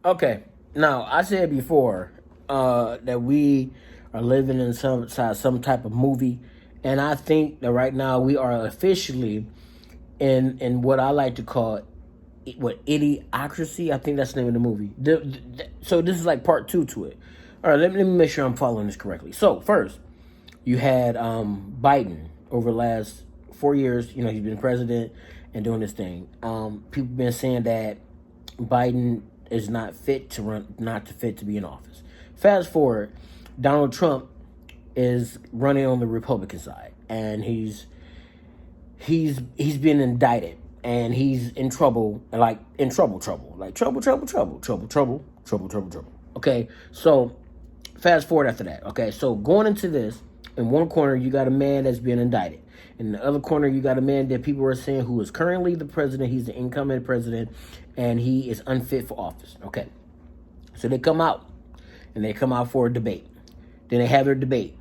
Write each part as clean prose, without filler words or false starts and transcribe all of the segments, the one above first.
Okay. Now, I said before that we are living in some type of movie, and I think that right now we are officially in what I like to call what idiocracy. I think that's the name of the movie. So this is like part two to it. All right, let me make sure I'm following this correctly. So first, you had Biden over the last 4 years. You know, he's been president and doing this thing. People been saying that Biden is not fit to run, not fit to be in office. Fast forward, Donald Trump is running on the Republican side, and he's been indicted, and he's in trouble, like in trouble, like trouble. Okay, so fast forward after that. Okay, so going into this, in one corner you got a man that's been indicted. In the other corner, you got a man that people are saying who is currently the president. He's the incoming president, and he is unfit for office. Okay, so they come out, and they come out for a debate. Then they have their debate,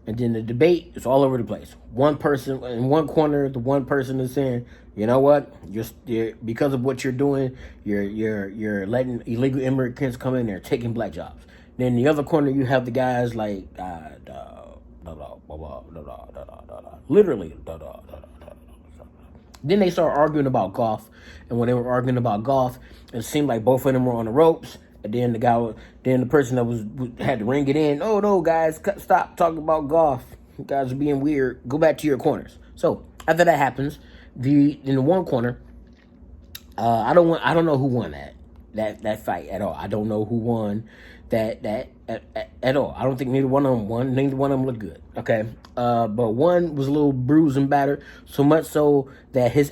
and then the debate is all over the place. One person in one corner, the one person is saying, "You know what? You're because of what you're doing, you're letting illegal immigrants come in there, taking black jobs." Then the other corner, you have the guys like literally. Then they start arguing about golf, and when they were arguing about golf, it seemed like both of them were on the ropes. And then the person that was had to ring it in. Oh no, guys, stop talking about golf. You guys are being weird. Go back to your corners. So after that happens, in the one corner, I don't know who won that fight at all. I don't know who won that at all. I don't think neither one of them won. Neither one of them looked good. Okay, but one was a little bruised and battered, so much so that his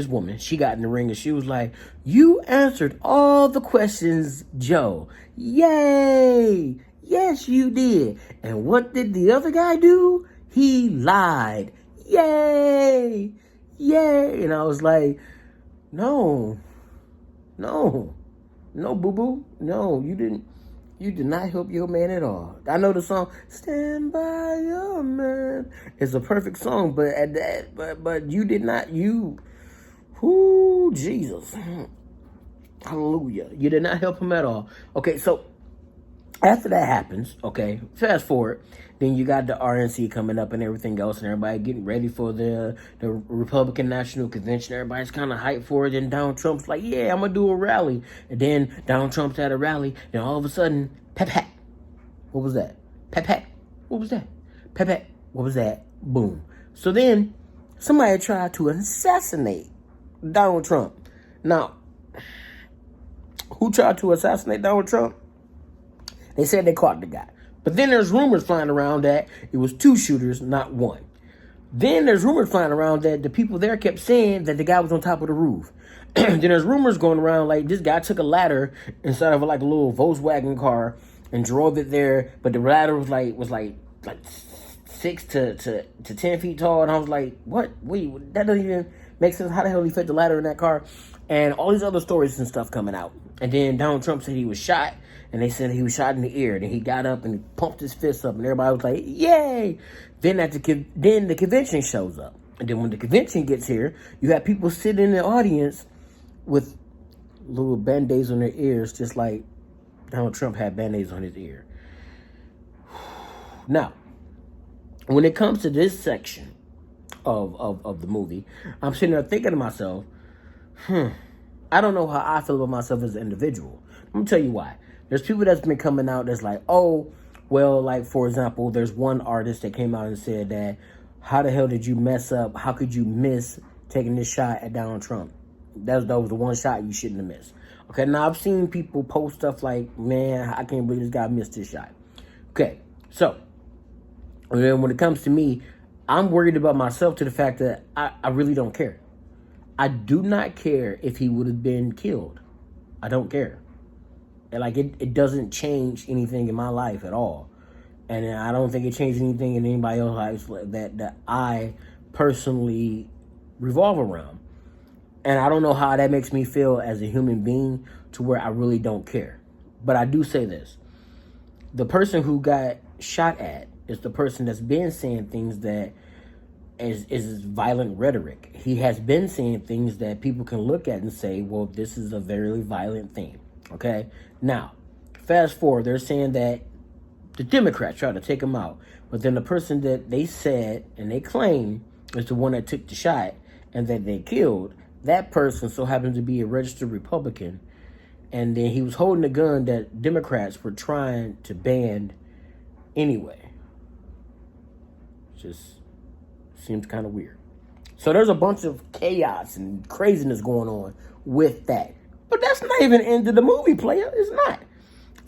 woman, she got in the ring and she was like, "You answered all the questions, Joe. Yay! Yes, you did." And what did the other guy do? He lied. Yay! Yay! And I was like, no, no, no, boo boo. No, you didn't. You did not help your man at all. I know the song "Stand by Your Man" is a perfect song, but but you did not. Whoo, Jesus, hallelujah. You did not help him at all. Okay, so after that happens, okay, fast forward, then you got the RNC coming up and everything else, and everybody getting ready for the Republican National Convention. Everybody's kind of hyped for it. And Donald Trump's like, "Yeah, I'm gonna do a rally." And then Donald Trump's at a rally, and all of a sudden, pep pat. What was that? Pep pat. What was that? Pep pat. What was that? Boom. So then somebody tried to assassinate Donald Trump. Now, who tried to assassinate Donald Trump? They said they caught the guy. But then there's rumors flying around that it was two shooters, not one. Then there's rumors flying around that the people there kept saying that the guy was on top of the roof. Then there's rumors going around like this guy took a ladder inside of like a little Volkswagen car and drove it there, but the ladder was like 6 to 10 feet tall, and I was like, what? Wait, that doesn't even make sense. How the hell he fit the ladder in that car? And all these other stories and stuff coming out. And then Donald Trump said he was shot, and they said he was shot in the ear. Then he got up and he pumped his fist up, and everybody was like, "Yay!" Then the convention shows up, and then when the convention gets here, you have people sitting in the audience with little band-aids on their ears, just like Donald Trump had band-aids on his ear. Now, when it comes to this section of the movie, I'm sitting there thinking to myself, I don't know how I feel about myself as an individual. I'm gonna tell you why. There's people that's been coming out that's like, oh, well, like for example, there's one artist that came out and said that, how the hell did you mess up? How could you miss taking this shot at Donald Trump? That was the one shot you shouldn't have missed. Okay, now I've seen people post stuff like, man, I can't believe this guy missed this shot. Okay, so and then when it comes to me, I'm worried about myself to the fact that I really don't care. I do not care if he would have been killed. I don't care. And like it doesn't change anything in my life at all. And I don't think it changed anything in anybody else's life that I personally revolve around. And I don't know how that makes me feel as a human being to where I really don't care. But I do say this. The person who got shot at is the person that's been saying things that is violent rhetoric. He has been saying things that people can look at and say, well, this is a very violent thing. Okay? Now, fast forward, they're saying that the Democrats tried to take him out. But then the person that they said and they claim is the one that took the shot and that they killed, that person so happens to be a registered Republican. And then he was holding a gun that Democrats were trying to ban anyway. Just seems kind of weird. So there's a bunch of chaos and craziness going on with that. But that's not even the end of the movie, player. It's not.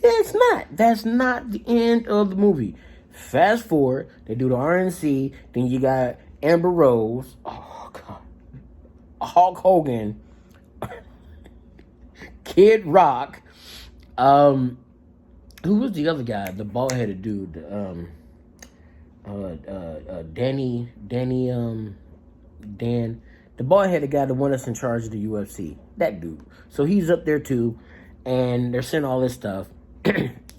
It's not. That's not the end of the movie. Fast forward, they do the RNC, then you got Amber Rose, oh God, Hulk Hogan, Kid Rock, who was the other guy, the bald-headed dude, Dan, the bald-headed guy, the one that's in charge of the UFC, that dude. So he's up there too, and they're saying all this stuff,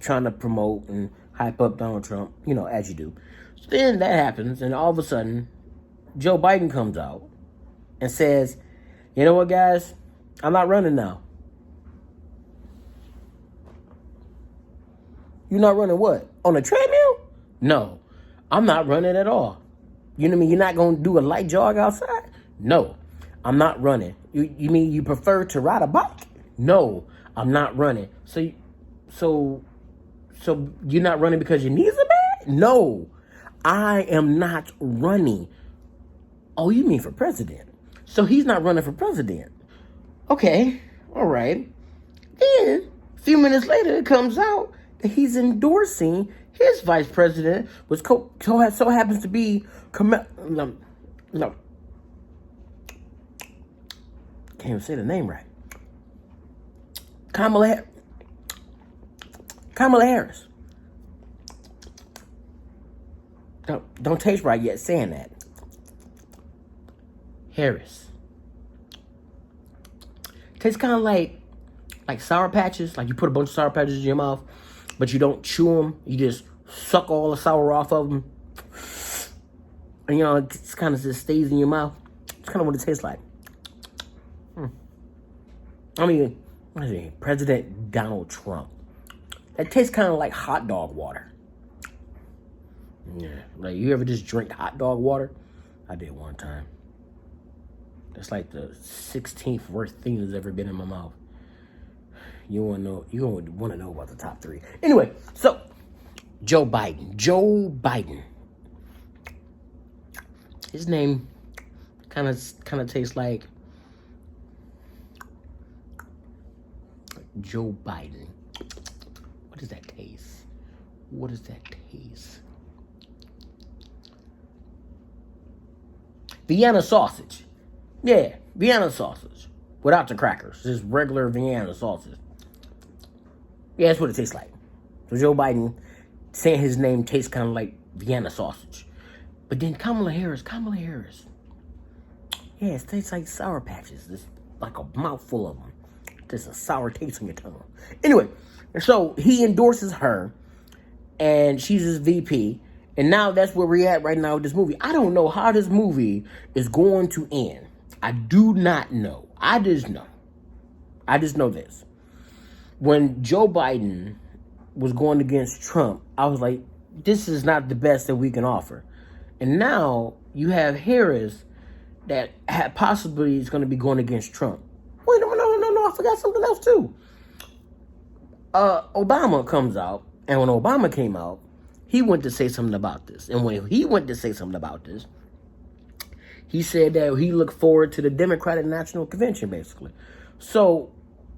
trying to promote and hype up Donald Trump, you know, as you do. So then that happens, and all of a sudden, Joe Biden comes out and says, you know what, guys? I'm not running now. You're not running what? On a treadmill? No, I'm not running at all. You know what I mean? You're not going to do a light jog outside? No, I'm not running. You mean you prefer to ride a bike? No, I'm not running. So you're not running because your knees are bad? No, I am not running. Oh, you mean for president? So he's not running for president. Okay, all right. Then, a few minutes later, it comes out that he's endorsing his vice president, which so happens to be can't even say the name right. Kamala Harris. Don't taste right yet saying that. Harris. Tastes kind of like Sour Patches. Like you put a bunch of Sour Patches in your mouth, but you don't chew them. You just suck all the sour off of them. And, you know, it kind of just stays in your mouth. It's kind of what it tastes like. I mean, President Donald Trump. That tastes kind of like hot dog water. Yeah, like you ever just drink hot dog water? I did one time. That's like the 16th worst thing that's ever been in my mouth. You want to know? You want to know about the top 3. Anyway, so Joe Biden. His name kind of tastes like Joe Biden. What does that taste? What does that taste? Vienna sausage. Yeah, Vienna sausage. Without the crackers. Just regular Vienna sausage. Yeah, that's what it tastes like. So Joe Biden saying his name tastes kind of like Vienna sausage. But then Kamala Harris. Yeah, it tastes like Sour Patches. It's like a mouthful of them. There's a sour taste on your tongue. Anyway, so he endorses her, and she's his VP. And now that's where we're at right now with this movie. I don't know how this movie is going to end. I do not know. I just know this. When Joe Biden was going against Trump, I was like, this is not the best that we can offer. And now you have Harris that possibly is going to be going against Trump. Wait, no, I forgot something else too. Obama comes out, and when Obama came out, he went to say something about this. And when he went to say something about this, he said that he looked forward to the Democratic National Convention, basically. So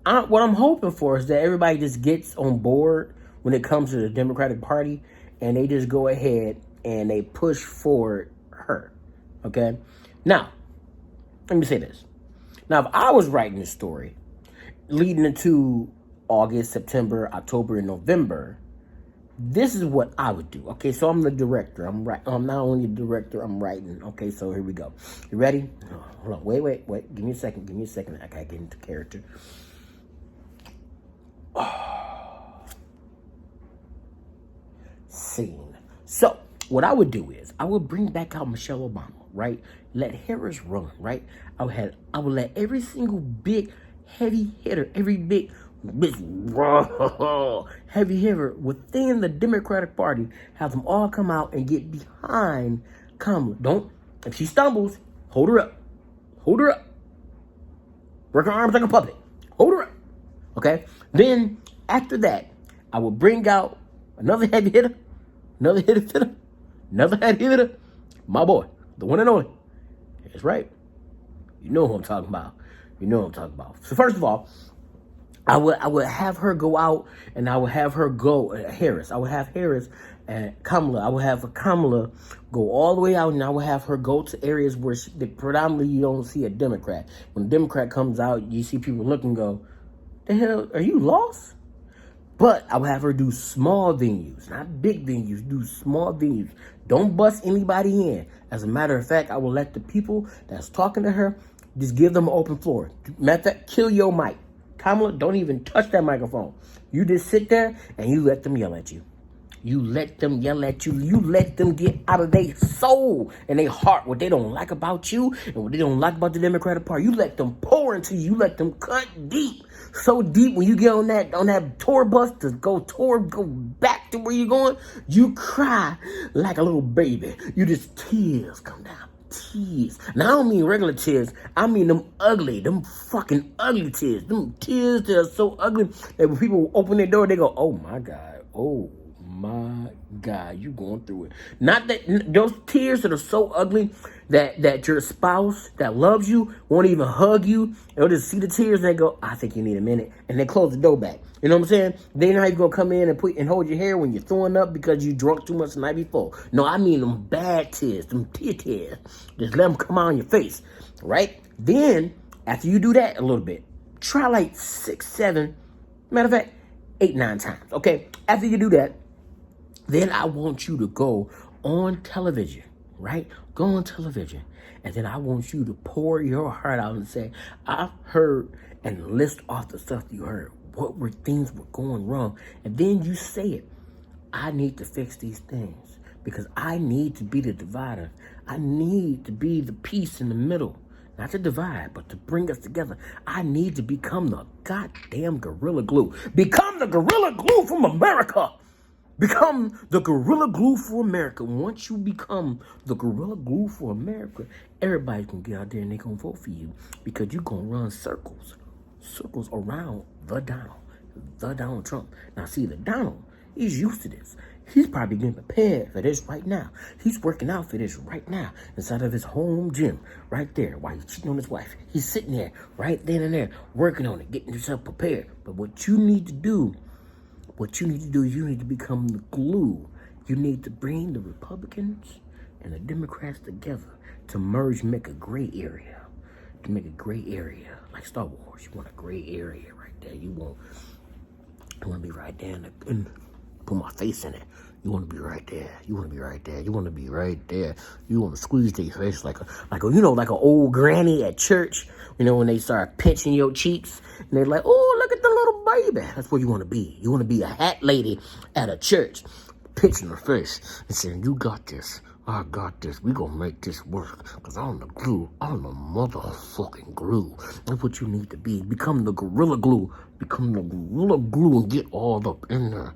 what I'm hoping for is that everybody just gets on board when it comes to the Democratic Party, and they just go ahead and they push forward her. Okay? Now, let me say this. Now, if I was writing this story leading into August, September, October, and November, this is what I would do. Okay, so I'm the director. I'm not only the director, I'm writing. Okay, so here we go. You ready? Oh, hold on. Wait. Give me a second. I gotta get into character. Scene. So, what I would do is, I would bring back out Michelle Obama, right? Let Harris run, right? I would let every single big heavy hitter, every big Bitch, raw, heavy hitter within the Democratic Party, have them all come out and get behind Kamala. Don't, if she stumbles, hold her up. Hold her up. Work her arms like a puppet. Hold her up. Okay? Then, after that, I will bring out another heavy hitter, another heavy hitter, my boy, the one and only. That's right. You know who I'm talking about. You know what I'm talking about. So first of all, I would have her go out, and I would have her go Harris. I would have Harris and Kamala. I would have Kamala go all the way out, and I would have her go to areas where predominantly you don't see a Democrat. When a Democrat comes out, you see people look and go, "The hell, are you lost?" But I would have her do small venues, not big venues. Do small venues. Don't bust anybody in. As a matter of fact, I will let the people that's talking to her just give them an open floor. Matter of fact, kill your mic. Kamala, don't even touch that microphone. You just sit there and you let them yell at you. You let them yell at you. You let them get out of their soul and their heart what they don't like about you and what they don't like about the Democratic Party. You let them pour into you. You let them cut deep. So deep when you get on that tour bus to go back to where you're going, you cry like a little baby. You just tears come down. Tears. Now I don't mean regular tears. I mean them ugly, them fucking ugly tears. Them tears that are so ugly that when people open their door, they go, "Oh my God, oh my God, you going through it." Not that those tears that are so ugly that your spouse that loves you won't even hug you. They'll just see the tears and they go, "I think you need a minute," and they close the door back. You know what I'm saying? They're not even gonna come in and hold your hair when you're throwing up because you drunk too much the night before. No, I mean them bad tears, them tears. Just let them come out on your face, right? Then after you do that a little bit, try like 6, 7, matter of fact, 8, 9 times. Okay, after you do that, then I want you to go on television, right? Go on television. And then I want you to pour your heart out and say, "I've heard," and list off the stuff you heard. What were things were going wrong? And then you say it. "I need to fix these things because I need to be the divider. I need to be the piece in the middle. Not to divide, but to bring us together. I need to become the goddamn gorilla glue. Become the gorilla glue from America. Become the gorilla glue for America." Once you become the gorilla glue for America, everybody's going to get out there and they're going to vote for you because you're going to run circles around the Donald Trump. Now, see, the Donald, he's used to this. He's probably getting prepared for this right now. He's working out for this right now inside of his home gym right there while he's cheating on his wife. He's sitting there right then and there working on it, getting himself prepared. But what you need to do is you need to become the glue. You need to bring the Republicans and the Democrats together to merge, make a gray area. To make a gray area. Like Star Wars, you want a gray area right there. You want to be right there and put my face in it. You want to be right there. You want to be right there. You want to be right there. You want to squeeze their face like an old granny at church. You know, when they start pinching your cheeks and they're like, "Oh, look at the little baby." That's what you want to be. You want to be a hat lady at a church, pinching her face and saying, "You got this. I got this. We gonna make this work. Because I'm the glue. I'm the motherfucking glue." That's what you need to be. Become the gorilla glue. Become the gorilla glue and get all up in there.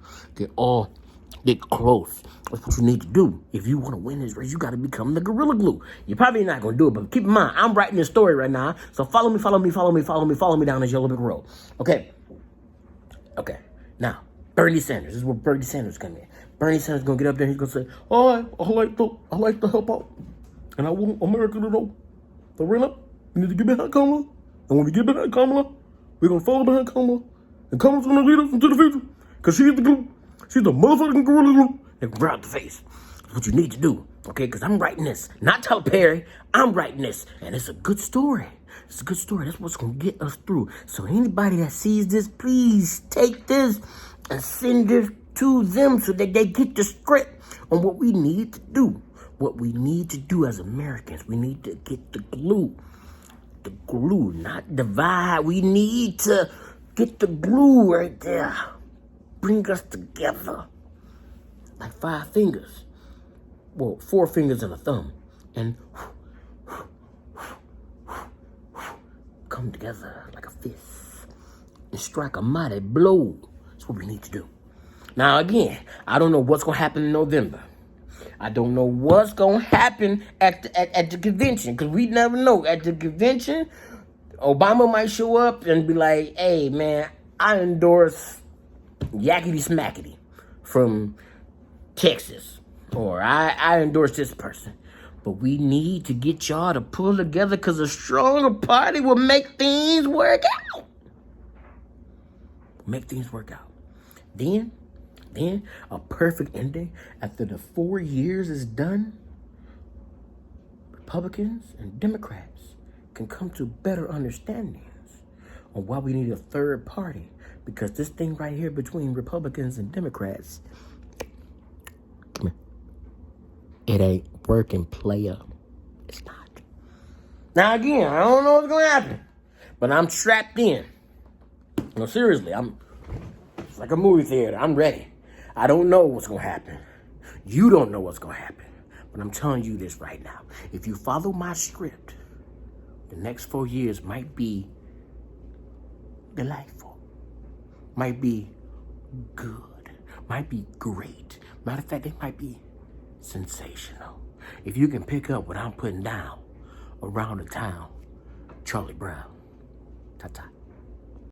Get close. That's what you need to do. If you want to win this race, you got to become the gorilla glue. You're probably not going to do it, but keep in mind, I'm writing this story right now. So follow me down this yellow brick road. Okay. Now, Bernie Sanders. This is where Bernie Sanders come in. Bernie Sanders is going to get up there and he's going to say, "All right, I like to help out. And I want America to know. So right up, we need to get behind Kamala. And when we get behind Kamala, we're going to follow behind Kamala. And Kamala's going to lead us into the future. Because she's the glue. She's the motherfucking gorilla glue." And grab the face. That's what you need to do. Okay? Because I'm writing this. Not Tyler Perry. I'm writing this. And it's a good story. It's a good story. That's what's going to get us through. So anybody that sees this, please take this and send it to them so that they get the script on what we need to do. What we need to do as Americans. We need to get the glue. The glue, not divide. We need to get the glue right there. Bring us together. Like 5 fingers. Well, 4 fingers and a thumb. And come together like a fist. and strike a mighty blow. That's what we need to do. Now, again, I don't know what's going to happen in November. I don't know what's going to happen at the convention, because we never know. At the convention, Obama might show up and be like, hey, man, I endorse Yakety Smackety from Texas. Or I endorse this person. But we need to get y'all to pull together, because a stronger party will make things work out. Make things work out. Then a perfect ending after the 4 years is done, Republicans and Democrats can come to better understandings on why we need a third party. Because this thing right here between Republicans and Democrats, it ain't working, player. It's not. Now again, I don't know what's gonna happen, but I'm strapped in. No, seriously, it's like a movie theater. I'm ready. I don't know what's going to happen. You don't know what's going to happen. But I'm telling you this right now. If you follow my script, the next 4 years might be delightful. Might be good. Might be great. Matter of fact, it might be sensational. If you can pick up what I'm putting down around the town, Kharlie Brown. Ta-ta.